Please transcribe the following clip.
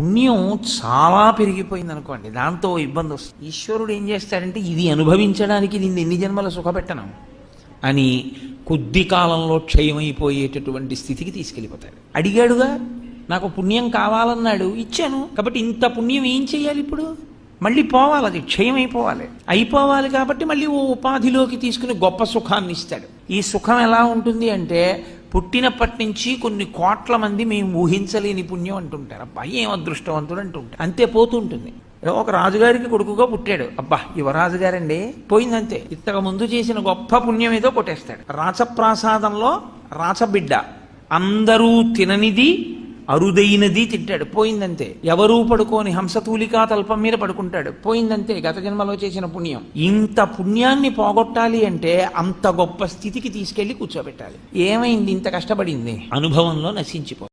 పుణ్యం చాలా పెరిగిపోయింది అనుకోండి, దాంతో ఇబ్బంది వస్తుంది. ఈశ్వరుడు ఏం చేస్తాడంటే ఇది అనుభవించడానికి నిన్ను ఎన్ని జన్మల సుఖపెట్టను అని కొద్ది కాలంలో క్షయమైపోయేటటువంటి స్థితికి తీసుకెళ్ళిపోతాడు. అడిగాడుగా, నాకు పుణ్యం కావాలన్నాడు, ఇచ్చాను. కాబట్టి ఇంత పుణ్యం ఏం చేయాలి? ఇప్పుడు మళ్ళీ పోవాలి, అది క్షయమైపోవాలి, అయిపోవాలి. కాబట్టి మళ్ళీ ఓ ఉపాధిలోకి తీసుకుని గొప్ప సుఖాన్ని ఇస్తాడు. ఈ సుఖం ఎలా ఉంటుంది అంటే, పుట్టినప్పటి నుంచి కొన్ని కోట్ల మంది మేము ఊహించలేని పుణ్యం అంటుంటారు. అబ్బా ఏం అదృష్టవంతుడు అంటుంటారు, అంతే పోతుంటుంది. ఒక రాజుగారికి కొడుకుగా పుట్టాడు, అబ్బా యువరాజు గారండి, పోయిందంతే. ఇంతకు ముందు చేసిన గొప్ప పుణ్యం ఏదో కొట్టేస్తాడు. రాచప్రాసాదంలో రాచబిడ్డ అందరూ తిననిది అరుదైనది తింటాడు, పోయిందంతే. ఎవరూ పడుకోని హంసతూలికా తల్పం మీద పడుకుంటాడు, పోయిందంతే. గత జన్మలో చేసిన పుణ్యం. ఇంత పుణ్యాన్ని పోగొట్టాలి అంటే అంత గొప్ప స్థితికి తీసుకెళ్లి కూర్చోబెట్టాలి. ఏమైంది? ఇంత కష్టపడింది అనుభవంలో నశించిపో